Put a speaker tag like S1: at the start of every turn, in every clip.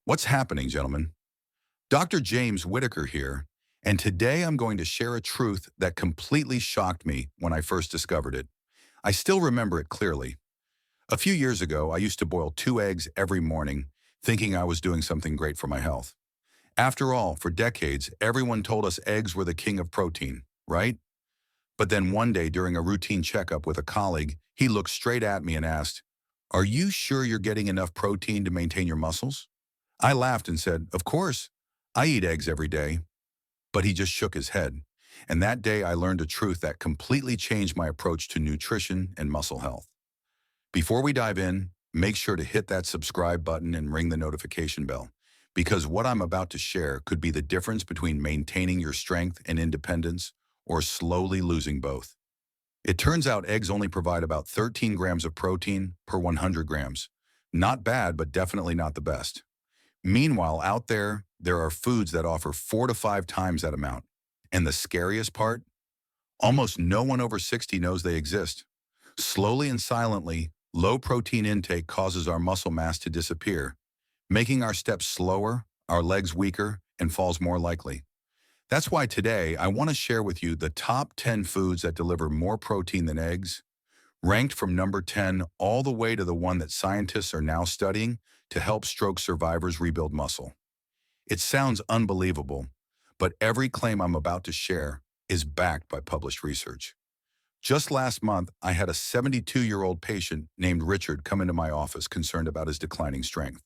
S1: What's happening, gentlemen? Dr. James Whittaker here, and today I'm going to share a truth that completely shocked me when I first discovered it. I still remember it clearly. A few years ago, I used to boil 2 eggs every morning, thinking I was doing something great for my health. After all, for decades, everyone told us eggs were the king of protein, right? But then one day during a routine checkup with a colleague, he looked straight at me and asked, "Are you sure you're getting enough protein to maintain your muscles?" I laughed and said, "Of course, I eat eggs every day." But he just shook his head. And that day I learned a truth that completely changed my approach to nutrition and muscle health. Before we dive in, make sure to hit that subscribe button and ring the notification bell, because what I'm about to share could be the difference between maintaining your strength and independence or slowly losing both. It turns out eggs only provide about 13 grams of protein per 100 grams. Not bad, but definitely not the best. Meanwhile, out there are foods that offer 4 to 5 times that amount. And the scariest part? Almost no one over 60 knows they exist. Slowly and silently, low protein intake causes our muscle mass to disappear, making our steps slower, our legs weaker, and falls more likely. That's why today I want to share with you the top 10 foods that deliver more protein than eggs, ranked from number 10 all the way to the one that scientists are now studying to help stroke survivors rebuild muscle. It sounds unbelievable, but every claim I'm about to share is backed by published research. Just last month, I had a 72-year-old patient named Richard come into my office concerned about his declining strength.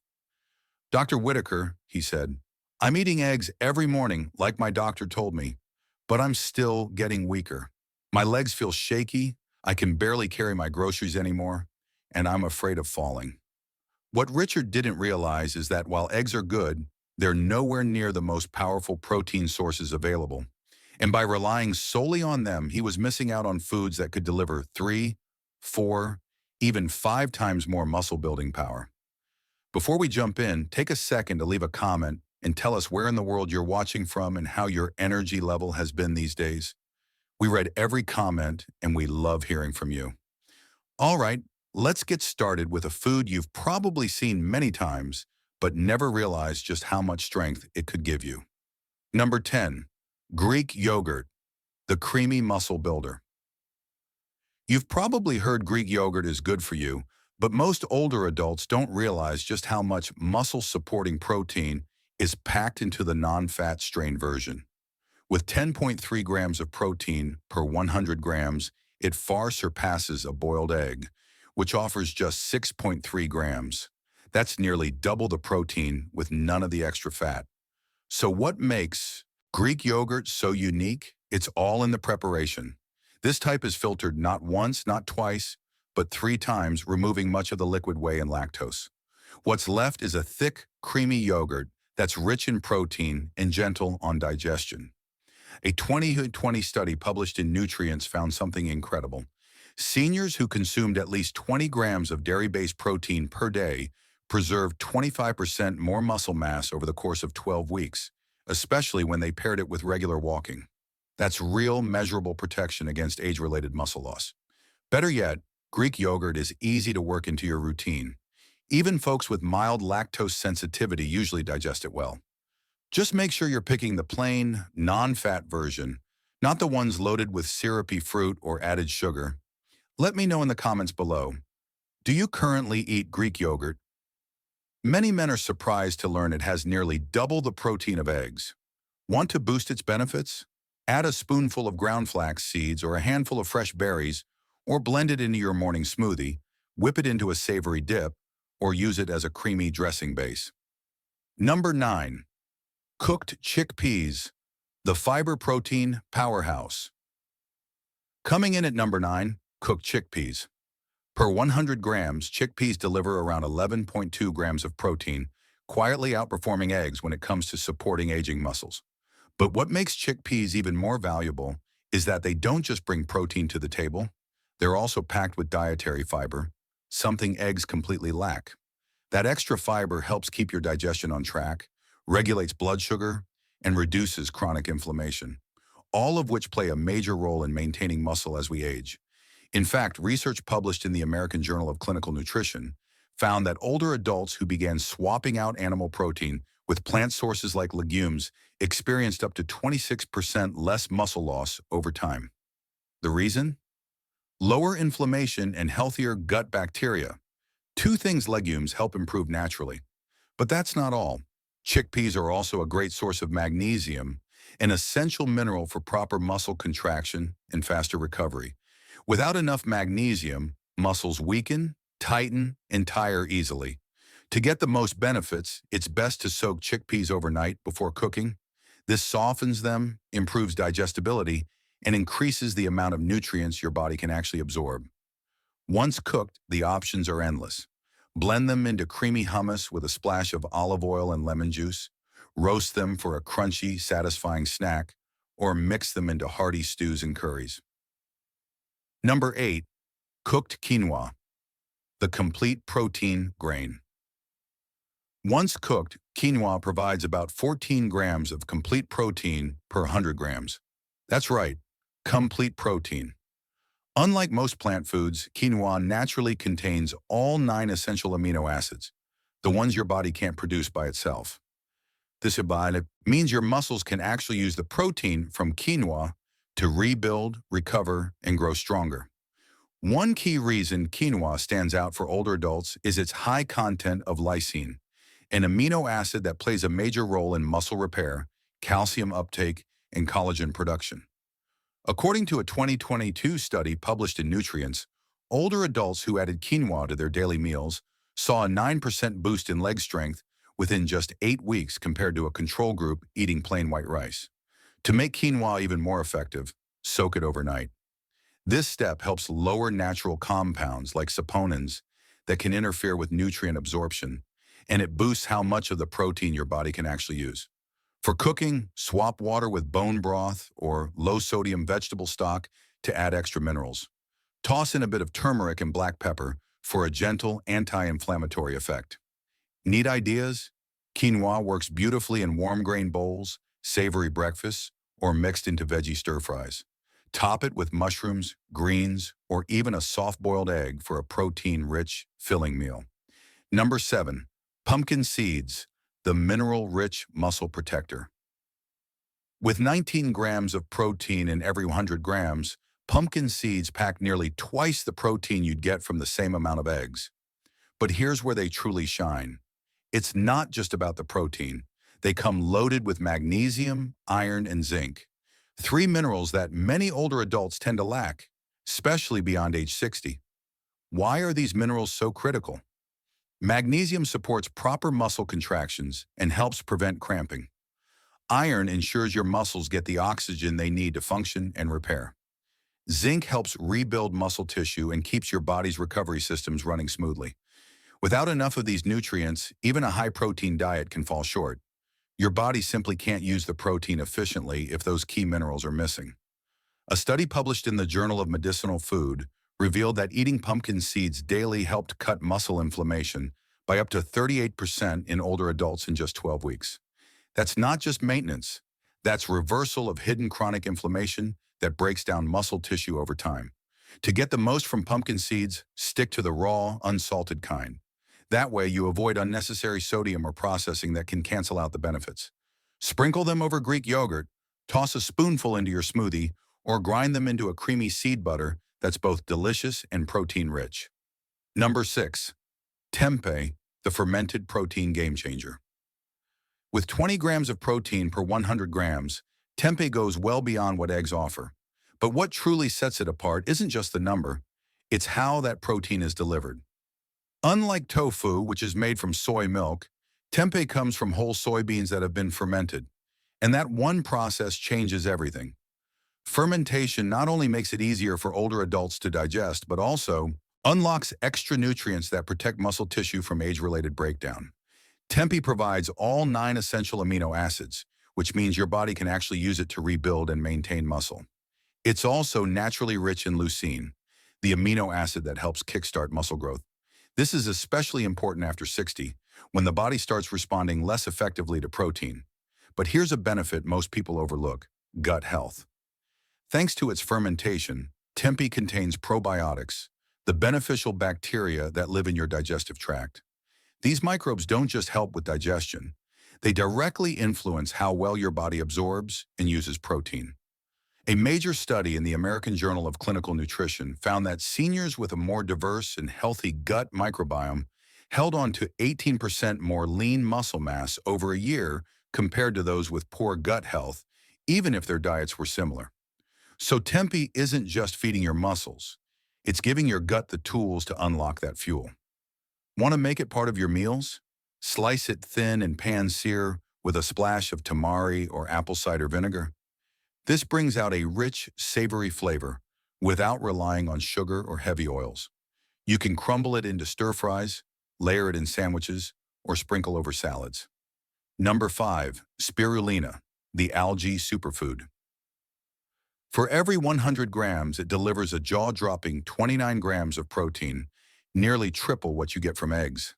S1: "Dr. Whittaker," he said, "I'm eating eggs every morning like my doctor told me, but I'm still getting weaker. My legs feel shaky, I can barely carry my groceries anymore, and I'm afraid of falling." What Richard didn't realize is that while eggs are good, they're nowhere near the most powerful protein sources available. And by relying solely on them, he was missing out on foods that could deliver 3, 4, even 5 times more muscle building power. Before we jump in, take a second to leave a comment and tell us where in the world you're watching from and how your energy level has been these days. We read every comment and we love hearing from you. All right, let's get started with a food you've probably seen many times, but never realized just how much strength it could give you. Number 10, Greek yogurt, the creamy muscle builder. You've probably heard Greek yogurt is good for you, but most older adults don't realize just how much muscle-supporting protein is packed into the non-fat strain version. With 10.3 grams of protein per 100 grams, it far surpasses a boiled egg, which offers just 6.3 grams. That's nearly double the protein with none of the extra fat. So what makes Greek yogurt so unique? It's all in the preparation. This type is filtered not once, not twice, but 3 times, removing much of the liquid whey and lactose. What's left is a thick, creamy yogurt that's rich in protein and gentle on digestion. A 2020 study published in Nutrients found something incredible. Seniors who consumed at least 20 grams of dairy-based protein per day preserved 25% more muscle mass over the course of 12 weeks, especially when they paired it with regular walking. That's real, measurable protection against age-related muscle loss. Better yet, Greek yogurt is easy to work into your routine. Even folks with mild lactose sensitivity usually digest it well. Just make sure you're picking the plain, non-fat version, not the ones loaded with syrupy fruit or added sugar. Let me know in the comments below. Do you currently eat Greek yogurt? Many men are surprised to learn it has nearly double the protein of eggs. Want to boost its benefits? Add a spoonful of ground flax seeds or a handful of fresh berries, or blend it into your morning smoothie, whip it into a savory dip, or use it as a creamy dressing base. Number 9. Cooked chickpeas, the fiber protein powerhouse. Coming in at number 9, cooked chickpeas. Per 100 grams, chickpeas deliver around 11.2 grams of protein, quietly outperforming eggs when it comes to supporting aging muscles. But what makes chickpeas even more valuable is that they don't just bring protein to the table, they're also packed with dietary fiber, something eggs completely lack. That extra fiber helps keep your digestion on track, regulates blood sugar, and reduces chronic inflammation, all of which play a major role in maintaining muscle as we age. In fact, research published in the American Journal of Clinical Nutrition found that older adults who began swapping out animal protein with plant sources like legumes experienced up to 26% less muscle loss over time. The reason? Lower inflammation and healthier gut bacteria. Two things legumes help improve naturally. But that's not all. Chickpeas are also a great source of magnesium, an essential mineral for proper muscle contraction and faster recovery. Without enough magnesium, muscles weaken, tighten, and tire easily. To get the most benefits, it's best to soak chickpeas overnight before cooking. This softens them, improves digestibility, and increases the amount of nutrients your body can actually absorb. Once cooked, the options are endless. Blend them into creamy hummus with a splash of olive oil and lemon juice. Roast them for a crunchy, satisfying snack, or mix them into hearty stews and curries. Number 8. Cooked quinoa, the complete protein grain. Once cooked, quinoa provides about 14 grams of complete protein per 100 grams. That's right, complete protein. Unlike most plant foods, quinoa naturally contains all 9 essential amino acids, the ones your body can't produce by itself. This ability means your muscles can actually use the protein from quinoa to rebuild, recover, and grow stronger. One key reason quinoa stands out for older adults is its high content of lysine, an amino acid that plays a major role in muscle repair, calcium uptake, and collagen production. According to a 2022 study published in Nutrients, older adults who added quinoa to their daily meals saw a 9% boost in leg strength within just 8 weeks compared to a control group eating plain white rice. To make quinoa even more effective, soak it overnight. This step helps lower natural compounds like saponins that can interfere with nutrient absorption, and it boosts how much of the protein your body can actually use. For cooking, swap water with bone broth or low-sodium vegetable stock to add extra minerals. Toss in a bit of turmeric and black pepper for a gentle anti-inflammatory effect. Need ideas? Quinoa works beautifully in warm grain bowls, savory breakfasts, or mixed into veggie stir-fries. Top it with mushrooms, greens, or even a soft-boiled egg for a protein-rich, filling meal. Number 7. Pumpkin seeds, the mineral-rich muscle protector. With 19 grams of protein in every 100 grams, pumpkin seeds pack nearly twice the protein you'd get from the same amount of eggs. But here's where they truly shine. It's not just about the protein. They come loaded with magnesium, iron, and zinc, 3 minerals that many older adults tend to lack, especially beyond age 60. Why are these minerals so critical? Magnesium supports proper muscle contractions and helps prevent cramping. Iron ensures your muscles get the oxygen they need to function and repair. Zinc helps rebuild muscle tissue and keeps your body's recovery systems running smoothly. Without enough of these nutrients, even a high-protein diet can fall short. Your body simply can't use the protein efficiently if those key minerals are missing. A study published in the Journal of Medicinal Food revealed that eating pumpkin seeds daily helped cut muscle inflammation by up to 38% in older adults in just 12 weeks. That's not just maintenance. That's reversal of hidden chronic inflammation that breaks down muscle tissue over time. To get the most from pumpkin seeds, stick to the raw, unsalted kind. That way, you avoid unnecessary sodium or processing that can cancel out the benefits. Sprinkle them over Greek yogurt, toss a spoonful into your smoothie, or grind them into a creamy seed butter that's both delicious and protein-rich. Number 6. Tempeh, the fermented protein game changer. With 20 grams of protein per 100 grams, tempeh goes well beyond what eggs offer. But what truly sets it apart isn't just the number, it's how that protein is delivered. Unlike tofu, which is made from soy milk, tempeh comes from whole soybeans that have been fermented. And that one process changes everything. Fermentation not only makes it easier for older adults to digest, but also unlocks extra nutrients that protect muscle tissue from age-related breakdown. Tempeh provides all 9 essential amino acids, which means your body can actually use it to rebuild and maintain muscle. It's also naturally rich in leucine, the amino acid that helps kickstart muscle growth. This is especially important after 60, when the body starts responding less effectively to protein. But here's a benefit most people overlook: gut health. Thanks to its fermentation, tempeh contains probiotics, the beneficial bacteria that live in your digestive tract. These microbes don't just help with digestion. They directly influence how well your body absorbs and uses protein. A major study in the American Journal of Clinical Nutrition found that seniors with a more diverse and healthy gut microbiome held on to 18% more lean muscle mass over a year compared to those with poor gut health, even if their diets were similar. So Tempe isn't just feeding your muscles. It's giving your gut the tools to unlock that fuel. Want to make it part of your meals? Slice it thin and pan-sear with a splash of tamari or apple cider vinegar. This brings out a rich, savory flavor without relying on sugar or heavy oils. You can crumble it into stir-fries, layer it in sandwiches, or sprinkle over salads. Number 5. Spirulina, the algae superfood. For every 100 grams, it delivers a jaw-dropping 29 grams of protein, nearly triple what you get from eggs.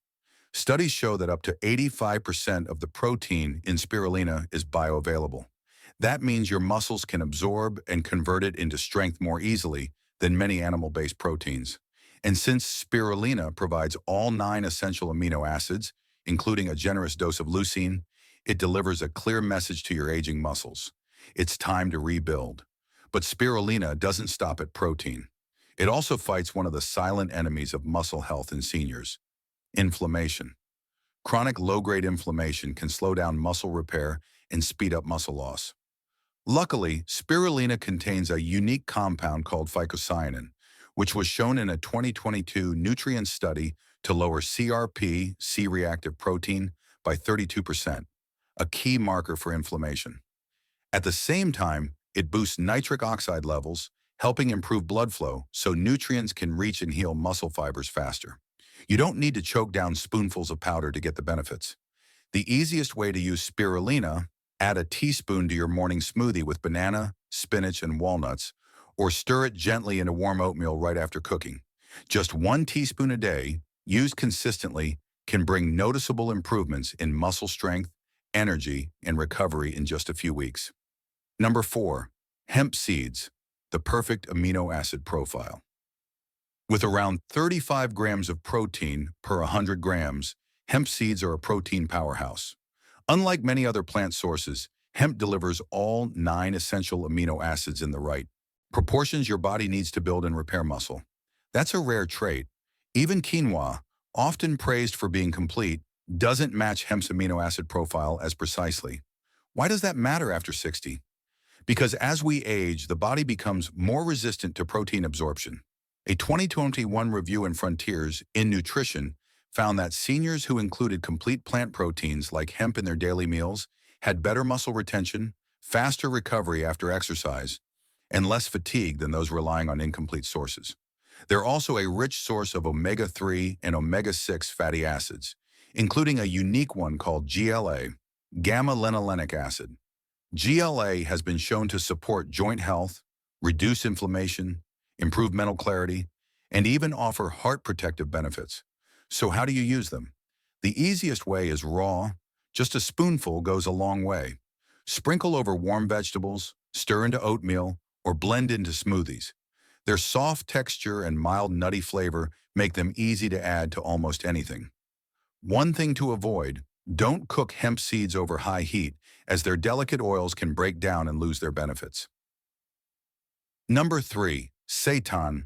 S1: Studies show that up to 85% of the protein in spirulina is bioavailable. That means your muscles can absorb and convert it into strength more easily than many animal-based proteins. And since spirulina provides all 9 essential amino acids, including a generous dose of leucine, it delivers a clear message to your aging muscles. It's time to rebuild. But spirulina doesn't stop at protein. It also fights one of the silent enemies of muscle health in seniors: inflammation. Chronic low-grade inflammation can slow down muscle repair and speed up muscle loss. Luckily, spirulina contains a unique compound called phycocyanin, which was shown in a 2022 nutrient study to lower CRP, C-reactive protein, by 32%, a key marker for inflammation. At the same time, it boosts nitric oxide levels, helping improve blood flow so nutrients can reach and heal muscle fibers faster. You don't need to choke down spoonfuls of powder to get the benefits. The easiest way to use spirulina: add a teaspoon to your morning smoothie with banana, spinach, and walnuts, or stir it gently into warm oatmeal right after cooking. Just 1 teaspoon a day, used consistently, can bring noticeable improvements in muscle strength, energy, and recovery in just a few weeks. Number 4. Hemp seeds, the perfect amino acid profile. With around 35 grams of protein per 100 grams, hemp seeds are a protein powerhouse. Unlike many other plant sources, hemp delivers all 9 essential amino acids in the right proportions your body needs to build and repair muscle. That's a rare trait. Even quinoa, often praised for being complete, doesn't match hemp's amino acid profile as precisely. Why does that matter after 60? Because as we age, the body becomes more resistant to protein absorption. A 2021 review in Frontiers in Nutrition found that seniors who included complete plant proteins like hemp in their daily meals had better muscle retention, faster recovery after exercise, and less fatigue than those relying on incomplete sources. They're also a rich source of omega-3 and omega-6 fatty acids, including a unique one called GLA, gamma-linolenic acid. GLA has been shown to support joint health, reduce inflammation, improve mental clarity, and even offer heart protective benefits. So how do you use them? The easiest way is raw. Just a spoonful goes a long way. Sprinkle over warm vegetables, stir into oatmeal, or blend into smoothies. Their soft texture and mild nutty flavor make them easy to add to almost anything. One thing to avoid: don't cook hemp seeds over high heat, as their delicate oils can break down and lose their benefits. Number 3. Seitan,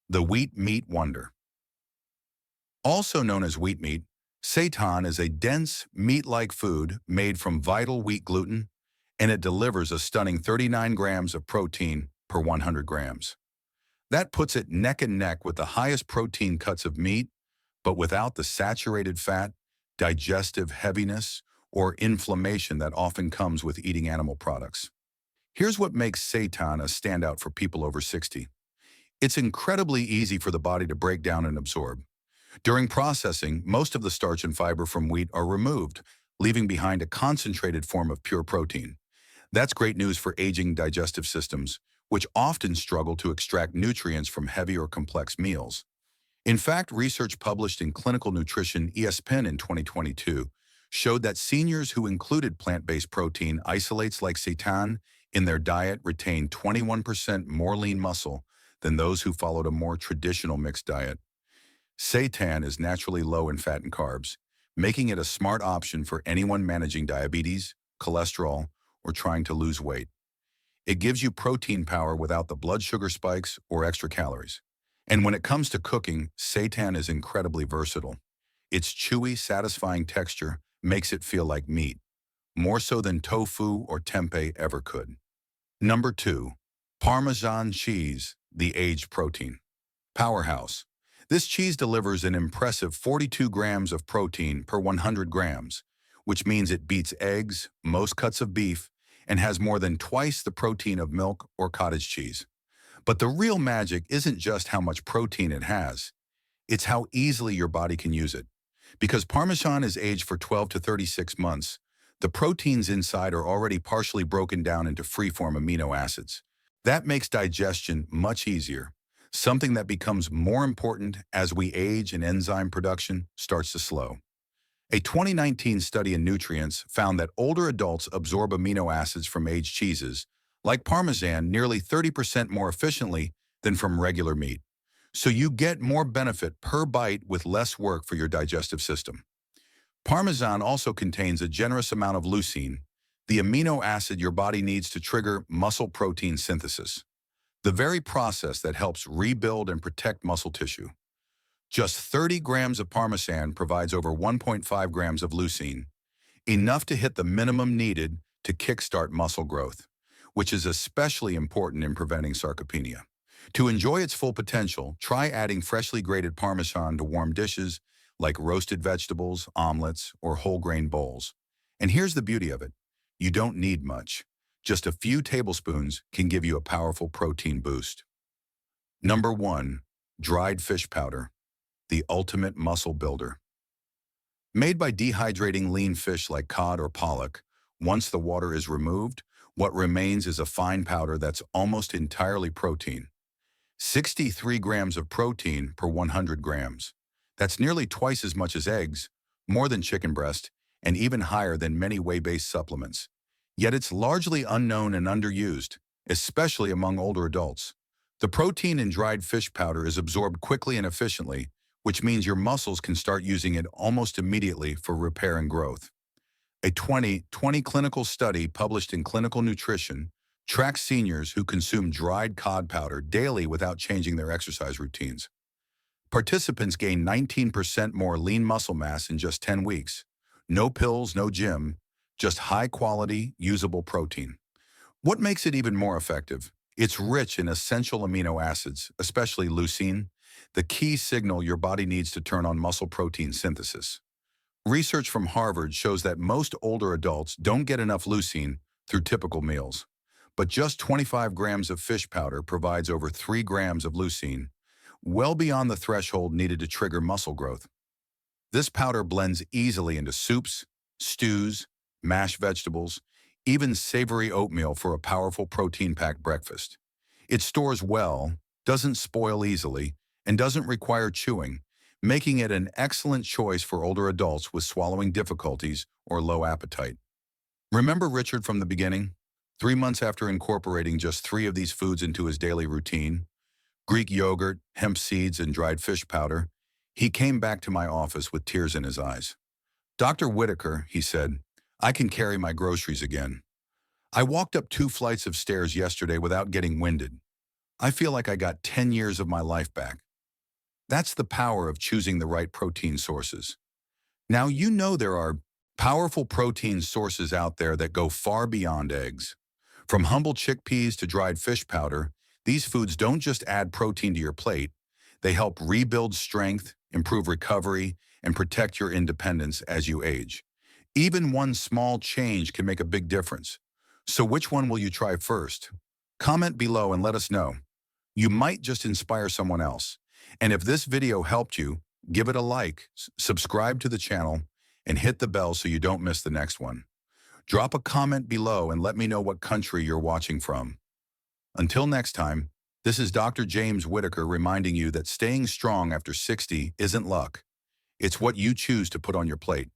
S1: the wheat meat wonder. Also known as wheat meat, seitan is a dense, meat-like food made from vital wheat gluten, and it delivers a stunning 39 grams of protein per 100 grams. That puts it neck and neck with the highest protein cuts of meat, but without the saturated fat, digestive heaviness, or inflammation that often comes with eating animal products. Here's what makes seitan a standout for people over 60. It's incredibly easy for the body to break down and absorb. During processing, most of the starch and fiber from wheat are removed, leaving behind a concentrated form of pure protein. That's great news for aging digestive systems, which often struggle to extract nutrients from heavy or complex meals. In fact, research published in Clinical Nutrition ESPN in 2022 showed that seniors who included plant-based protein isolates like seitan in their diet retained 21% more lean muscle than those who followed a more traditional mixed diet. Seitan is naturally low in fat and carbs, making it a smart option for anyone managing diabetes, cholesterol, or trying to lose weight. It gives you protein power without the blood sugar spikes or extra calories. And when it comes to cooking, seitan is incredibly versatile. Its chewy, satisfying texture makes it feel like meat, more so than tofu or tempeh ever could. Number 2. Parmesan cheese, the aged protein. Powerhouse. This cheese delivers an impressive 42 grams of protein per 100 grams, which means it beats eggs, most cuts of beef, and has more than twice the protein of milk or cottage cheese. But the real magic isn't just how much protein it has, it's how easily your body can use it. Because Parmesan is aged for 12 to 36 months, the proteins inside are already partially broken down into free-form amino acids. That makes digestion much easier, something that becomes more important as we age and enzyme production starts to slow. A 2019 study in Nutrients found that older adults absorb amino acids from aged cheeses, like Parmesan, nearly 30% more efficiently than from regular meat. So you get more benefit per bite with less work for your digestive system. Parmesan also contains a generous amount of leucine, the amino acid your body needs to trigger muscle protein synthesis, the very process that helps rebuild and protect muscle tissue. Just 30 grams of Parmesan provides over 1.5 grams of leucine, enough to hit the minimum needed to kickstart muscle growth, which is especially important in preventing sarcopenia. To enjoy its full potential, try adding freshly grated Parmesan to warm dishes like roasted vegetables, omelets, or whole grain bowls. And here's the beauty of it. You don't need much. Just a few tablespoons can give you a powerful protein boost. Number 1. Dried fish powder, the ultimate muscle builder. Made by dehydrating lean fish like cod or pollock, once the water is removed, what remains is a fine powder that's almost entirely protein. 63 grams of protein per 100 grams. That's nearly twice as much as eggs, more than chicken breast, and even higher than many whey-based supplements. Yet it's largely unknown and underused, especially among older adults. The protein in dried fish powder is absorbed quickly and efficiently, which means your muscles can start using it almost immediately for repair and growth. A 2020 clinical study published in Clinical Nutrition tracks seniors who consume dried cod powder daily without changing their exercise routines. Participants gained 19% more lean muscle mass in just 10 weeks. No pills, no gym, just high-quality, usable protein. What makes it even more effective? It's rich in essential amino acids, especially leucine, the key signal your body needs to turn on muscle protein synthesis. Research from Harvard shows that most older adults don't get enough leucine through typical meals. But just 25 grams of fish powder provides over 3 grams of leucine, well beyond the threshold needed to trigger muscle growth. This powder blends easily into soups, stews, mashed vegetables, even savory oatmeal for a powerful protein-packed breakfast. It stores well, doesn't spoil easily, and doesn't require chewing, making it an excellent choice for older adults with swallowing difficulties or low appetite. Remember Richard from the beginning? 3 months after incorporating just 3 of these foods into his daily routine, Greek yogurt, hemp seeds, and dried fish powder, he came back to my office with tears in his eyes. "Dr. Whittaker," he said, "I can carry my groceries again. I walked up 2 flights of stairs yesterday without getting winded. I feel like I got 10 years of my life back." That's the power of choosing the right protein sources. Now you know there are powerful protein sources out there that go far beyond eggs. From humble chickpeas to dried fish powder, these foods don't just add protein to your plate, they help rebuild strength, improve recovery, and protect your independence as you age. Even one small change can make a big difference. So which one will you try first? Comment below and let us know. You might just inspire someone else. And if this video helped you, give it a like, subscribe to the channel, and hit the bell so you don't miss the next one. Drop a comment below and let me know what country you're watching from. Until next time, this is Dr. James Whittaker reminding you that staying strong after 60 isn't luck. It's what you choose to put on your plate.